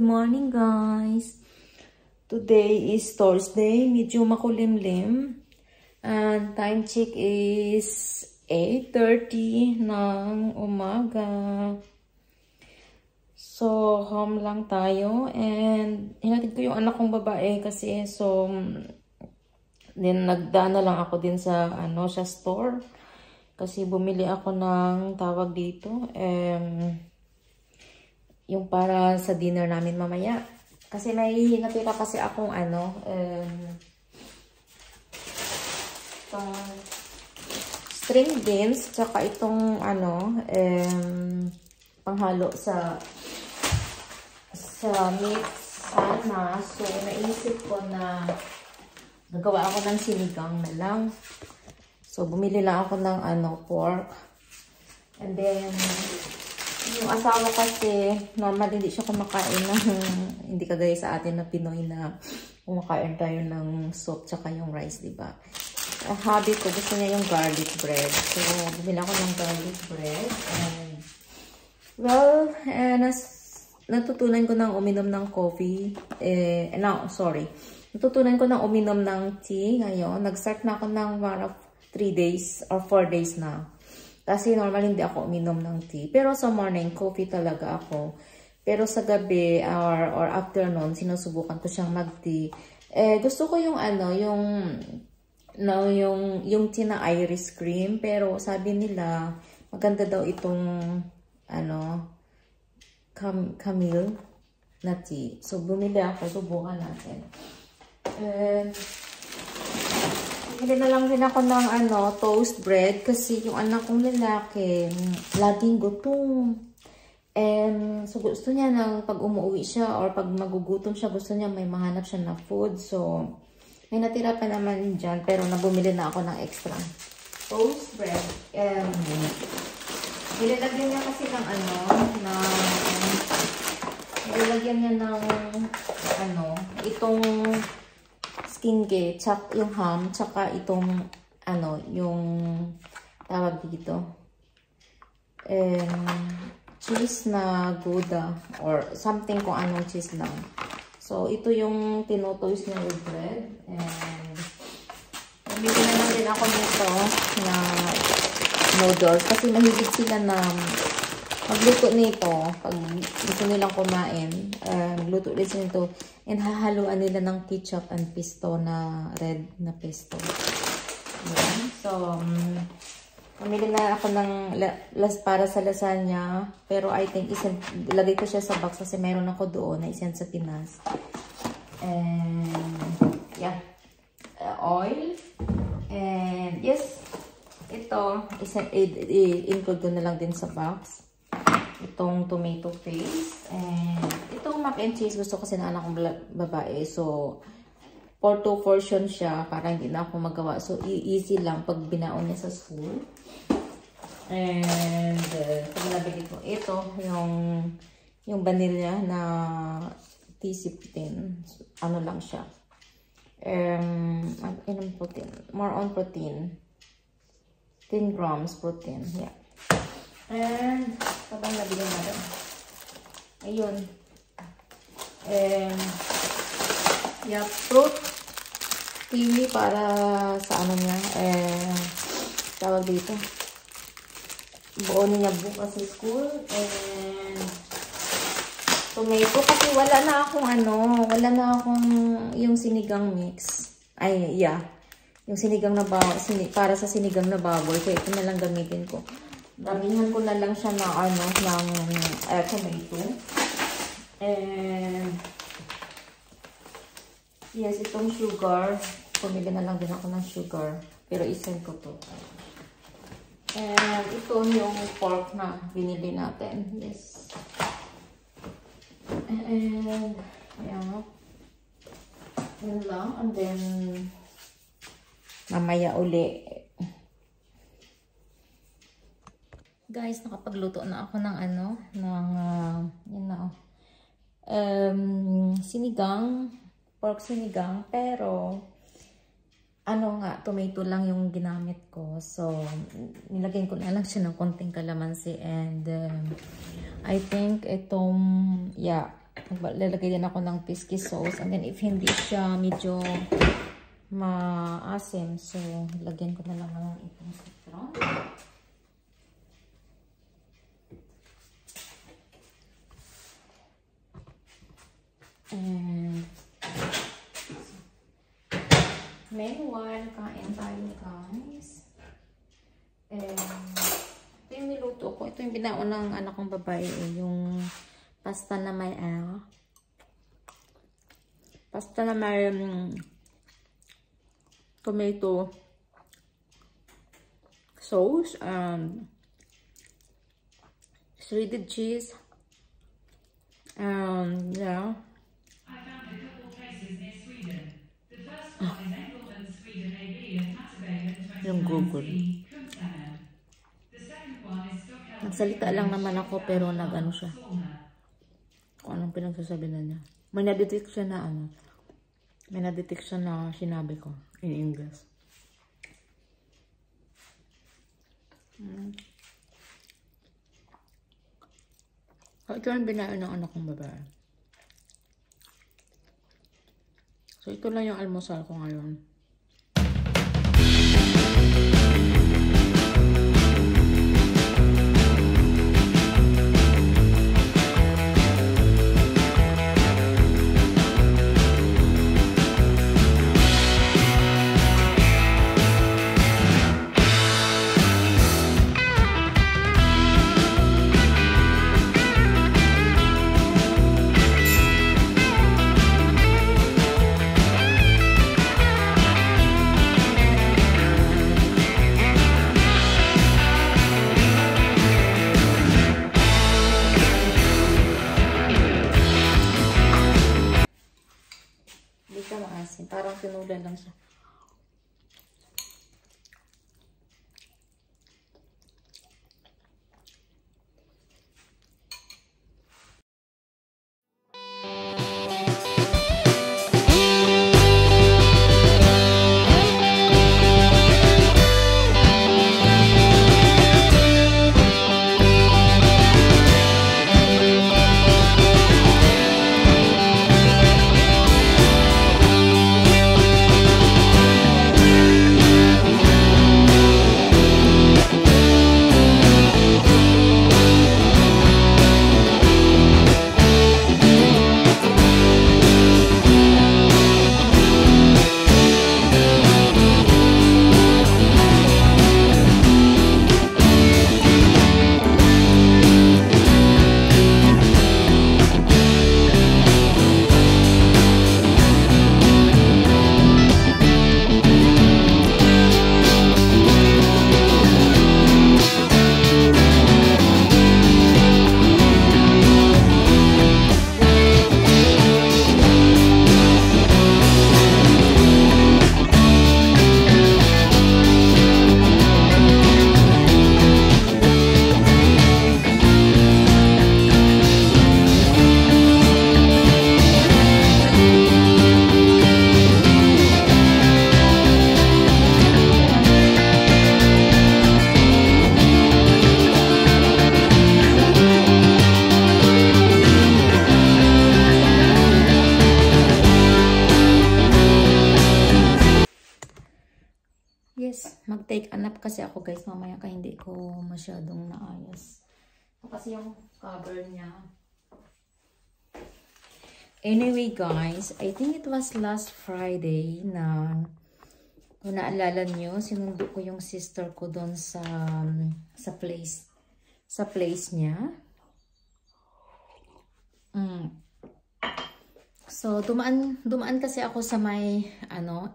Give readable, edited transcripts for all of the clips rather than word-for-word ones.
morning guys! Today is Thursday, medyo makulimlim. And time check is 8:30 ng umaga. So, home lang tayo. And hinatid ko yung anak kong babae kasi then nagdaan na lang ako din sa sa store. Kasi bumili ako ng tawag dito. Yung para sa dinner namin mamaya. Kasi may natira kasi akong string beans, tsaka itong panghalo sa meat sana. So, naisip ko na nagawa ako ng sinigang na lang. So, bumili lang ako ng pork. And then, yung asawa kasi, normal hindi siya kumakain ng, hindi kagaya sa atin na Pinoy na kumakain tayo ng soup tsaka yung rice, diba? Ang hobby ko, gusto niya yung garlic bread. So, bumili ako ng garlic bread. And, well, natutunan ko ng uminom ng coffee. Natutunan ko ng uminom ng tea ngayon. Nag-start na ako ng 3 days or 4 days na. Kasi normal hindi ako uminom ng tea. Pero sa morning, coffee talaga ako. Pero sa gabi or afternoon, sinusubukan ko siyang mag-tea. Gusto ko yung yung tea na iris cream. Pero sabi nila, maganda daw itong camille na tea. So bumili ako, subukan natin. Bumili na lang din ako ng toast bread kasi yung anak kong lalaki laging gutom. So gusto niya nang pag umuwi siya or pag magugutom siya, gusto niya may mahanap siya na food. So may natira pa naman dyan, pero nabumili na ako ng extra toast bread. Nilalagyan niya kasi ng nilalagyan niya ng itong skinke, tsaka yung ham, tsaka itong yung tawag dito cheese na gouda or something kung anong cheese lang. So ito yung tinotoast niya with bread. And bumili na lang din ako nito na noodles kasi mahilig sila na magluto nito pag gusto nilang kumain. Luto din sila nito. And hahaluan nila ng ketchup and pesto na red na pesto. Ayan. So, pamili na ako ng para sa lasagna. Pero I think ilagay ko siya sa box kasi meron ako doon na isend sa Pinas. And, yeah. Oil. And, yes. Ito, include ko na lang din sa box. Itong tomato paste. And itong mac and cheese, gusto kasi na anak kong babae. So, 4-2 portion siya para hindi na ako magawa. So, easy lang pag binaon niya sa school. And, pag nabili ko, ito, yung vanilla na T-siptin. Lang siya. Protein. More on protein. 10 grams protein. Yeah. And, ito bang nabili natin? Ayun. Yeah, fruit. Kiwi para sa niya. Tawag dito. Buo niya bukas sa school. And, tomato. Kasi wala na akong yung sinigang mix. Ay, yeah. Yung sinigang na para sa sinigang na baboy. Kaya ito na lang gamitin ko. Damihan ko na lang siya ng tomato. And yes, itong sugar. Pumili na lang din ako ng sugar. Pero isend ko to. And ito yung pork na binili natin. Yes. And yeah. Yun lang. And then mamaya uli. Guys, nakapagluto na ako ng sinigang, pork sinigang, pero tomato lang yung ginamit ko. So, nilagyan ko na lang siya ng konting kalamansi and I think itong, yeah, Lalagay din ako ng pesky sauce. And then if hindi siya medyo maasim, so lagyan ko na lang ng itong citron. And meanwhile, kain tayo guys. And ito yung niluto ko. Ito yung binaon ng anak kong babae. Yung pasta na may tomato sauce, shredded cheese, yeah. I found a couple places near Sweden. The first one is Engelman, Sweden AB and Hattebaden, Yung Google. 2019, Kungsängen. The second one is Stockholm. Nagsalita lang naman ako pero nag-ano siya. Kung anong pinagsasabi na niya. May na-detect siya na may na-detect siya na sinabi ko in English. So, ito yung binaon ng anak kong babae. So, ito lang yung almusal ko ngayon. Parang tinulan lang siya. Yes, mag-take a nap kasi ako guys mamaya kaya hindi ko masyadong naayos. Kasi yung cover niya. Anyway guys, I think it was last Friday na kung naalala nyo, sinundo ko yung sister ko doon sa place niya. So dumaan kasi ako sa may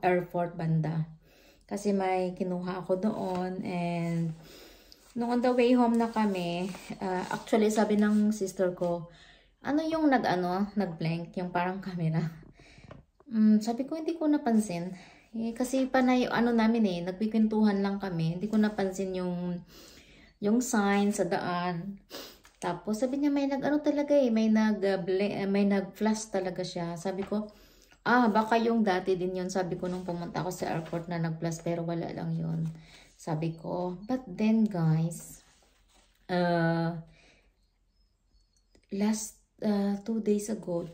airport banda. Kasi may kinuha ako doon and nung on the way home na kami, actually sabi ng sister ko, ano yung nag-blank, yung parang camera. Sabi ko hindi ko napansin. Kasi panay namin nagpipintuhan lang kami. Hindi ko napansin yung sign sa daan. Tapos sabi niya may talaga may nag-flash talaga siya. Sabi ko, baka yung dati din yun. Sabi ko nung pumunta ako sa airport na nag-flash pero wala lang yun. Sabi ko, but then guys, last 2 days ago,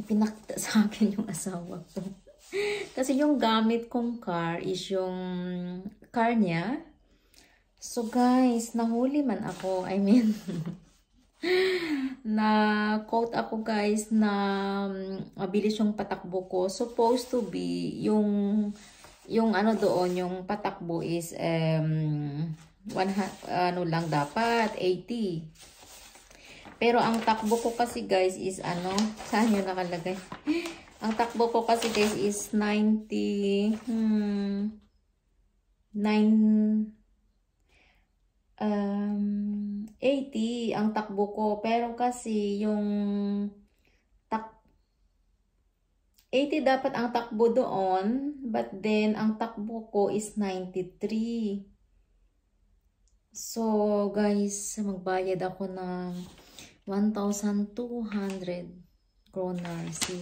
pinakita sa akin yung asawa ko. Kasi yung gamit kong car is yung car niya. So guys, nahuli man ako. I mean, na-quote ako guys na mabilis yung patakbo ko. Supposed to be, yung ano doon, yung patakbo is, ano lang dapat, 80. Pero ang takbo ko kasi guys is ano, saan yun nakalagay? Ang takbo ko kasi guys is 80 ang takbo ko. Pero kasi yung 80 dapat ang takbo doon, but then ang takbo ko is 93. So guys, magbayad ako ng 1,200 kroner si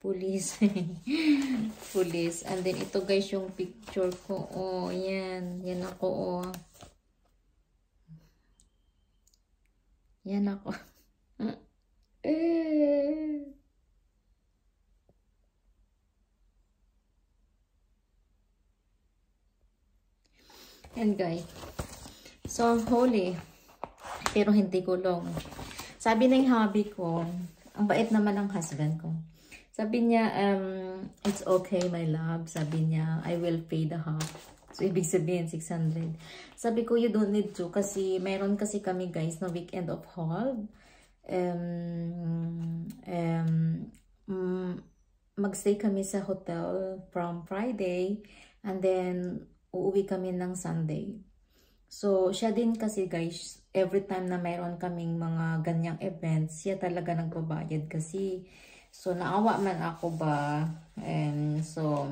police. Police. And then ito guys yung picture ko. Oh, yan. Yan ako oh. Yan ako. And guys. So, holy. Pero hindi kulong. Sabi ng hubby ko, ang bait naman ng husband ko. Sabi niya, it's okay, my love. Sabi niya, I will pay the half. So, ibig sabihin, 600. Sabi ko, you don't need to. Kasi, mayroon kasi kami, guys, na weekend of haul. Magstay kami sa hotel from Friday. And then, uuwi kami ng Sunday. So, siya din kasi, guys, every time na mayroon kaming mga ganyang events, siya talaga nagbabayad kasi. So, naawa man ako ba? And so,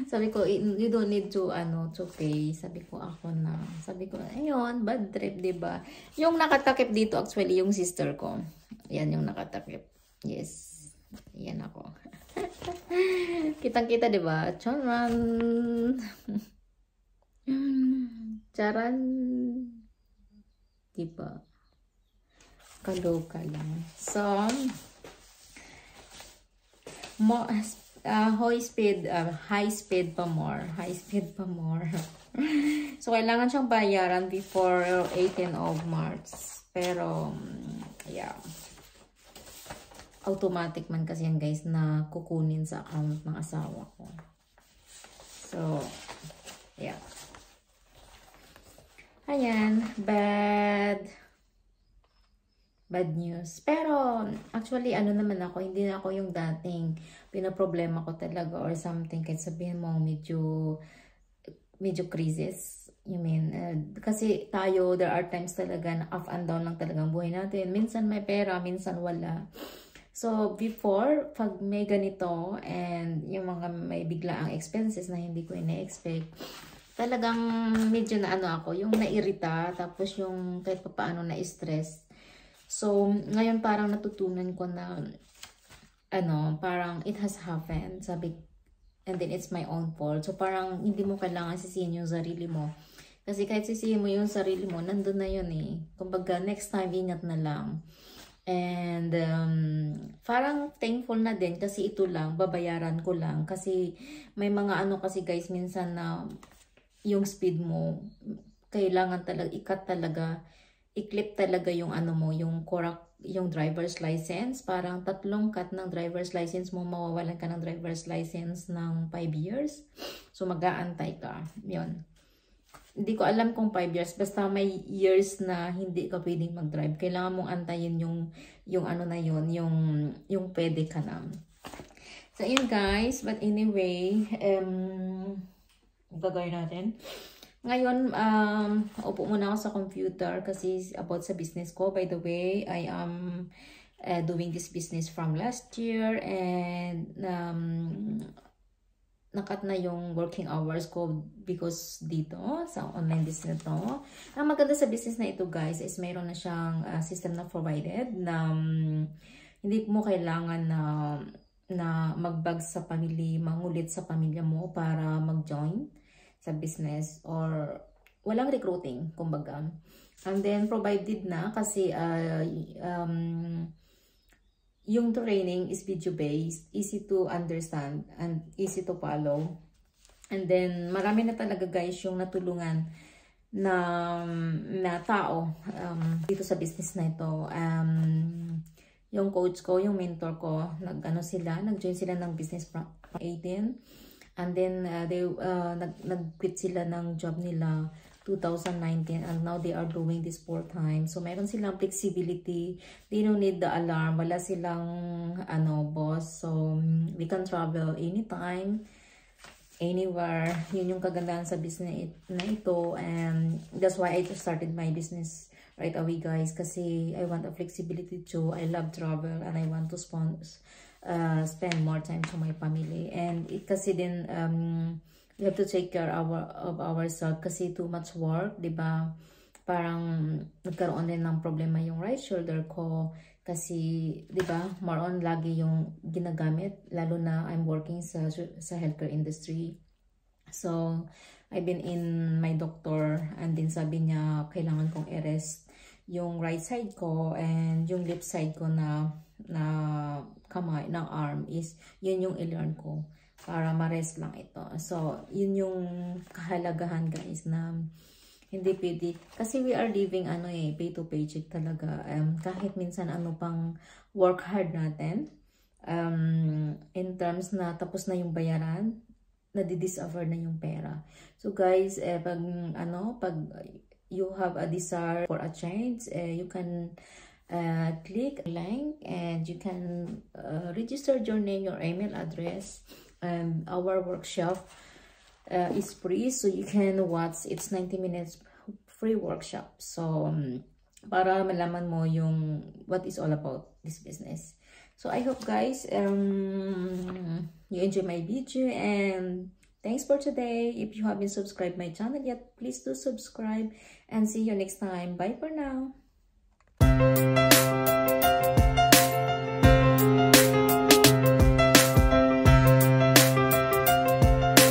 sabi ko, you don't need to, to pay. Sabi ko, ako na. Sabi ko, ayun, bad trip, diba? Yung nakatakip dito, actually, yung sister ko. Yan yung nakatakip. Yes. Yan ako. Kitang-kita, diba? Charan. Charan. Diba? Kaloka lang. So, high speed pa more. High speed pa more. So, kailangan siyang bayaran before 18 of March. Pero, yeah. Automatic man kasi yan guys na kukunin sa account ng asawa ko. So, yeah. Ayan. Bad news. Pero, actually, naman ako, hindi na ako yung dating pinaproblema ko talaga or something. Kahit sabihin mo, medyo crisis. You mean, kasi tayo, there are times talaga na up and down lang talaga ang buhay natin. Minsan may pera, minsan wala. So, before, pag may ganito, and yung mga may biglaang expenses na hindi ko ina-expect, talagang medyo na ako, yung nairita, tapos yung kahit pa paano na-stress. So, ngayon parang natutunan ko na, parang it has happened, sabi, and then it's my own fault. So, parang hindi mo kailangan sisihin yung sarili mo. Kasi kahit sisihin mo yung sarili mo, nandun na yun eh. Kumbaga, next time, ingat na lang. And, parang thankful na din kasi ito lang, babayaran ko lang. Kasi, may mga kasi guys, minsan na yung speed mo, kailangan talaga, i-clip talaga yung mo, yung driver's license. Parang 3 cut ng driver's license mo, mawawalan ka ng driver's license ng 5 years. So, mag-aantay ka. Yun. Hindi ko alam kung 5 years. Basta may years na hindi ka pwedeng mag-drive. Kailangan mong antayin yung pwede ka na. So, yun guys. But anyway, gagawin natin. Ngayon, upo muna ako sa computer kasi about sa business ko. By the way, I am doing this business from last year and nakat na yung working hours ko because dito sa online business to. Ang maganda sa business na ito guys is mayroon na siyang system na provided na hindi mo kailangan na magbag sa pamilya, mangulit sa pamilya mo para mag-join sa business or walang recruiting, kumbaga. And then, provided na kasi yung training is video-based, easy to understand, and easy to follow. And then, marami na talaga guys yung natulungan na tao dito sa business na ito. Yung coach ko, yung mentor ko, nag-join sila ng business from 18. And then, nag-quit sila ng job nila 2019 and now they are doing this full-time. So, meron silang flexibility. They don't need the alarm. Wala silang, boss. So, we can travel anytime, anywhere. Yun yung kagandahan sa business na ito. And that's why I just started my business right away, guys. Kasi I want a flexibility too. I love travel and I want to spend more time to my family. And it kasi din, we have to take care of ourselves kasi too much work, diba? Parang nagkaroon din ng problema yung right shoulder ko kasi, diba, more on lagi yung ginagamit, lalo na I'm working sa healthcare industry. So, I've been in my doctor and din sabi niya kailangan kong i-rest yung right side ko and yung left side ko na kamay, ng arm is yun yung i-learn ko para ma-rest lang ito. So, yun yung kahalagahan guys na hindi pwede. Kasi we are living pay to paycheck talaga. Kahit minsan pang work hard natin. In terms na tapos na yung bayaran, nadi-discover na yung pera. So guys, pag you have a desire for a change, you can click a link and you can register your name, your email address. Our workshop is free, so you can watch. It's 90 minutes free workshop. So para malaman mo yung what is all about this business. So I hope guys you enjoy my video, and thanks for today. If you haven't subscribed my channel yet, please do subscribe and see you next time. Bye for now.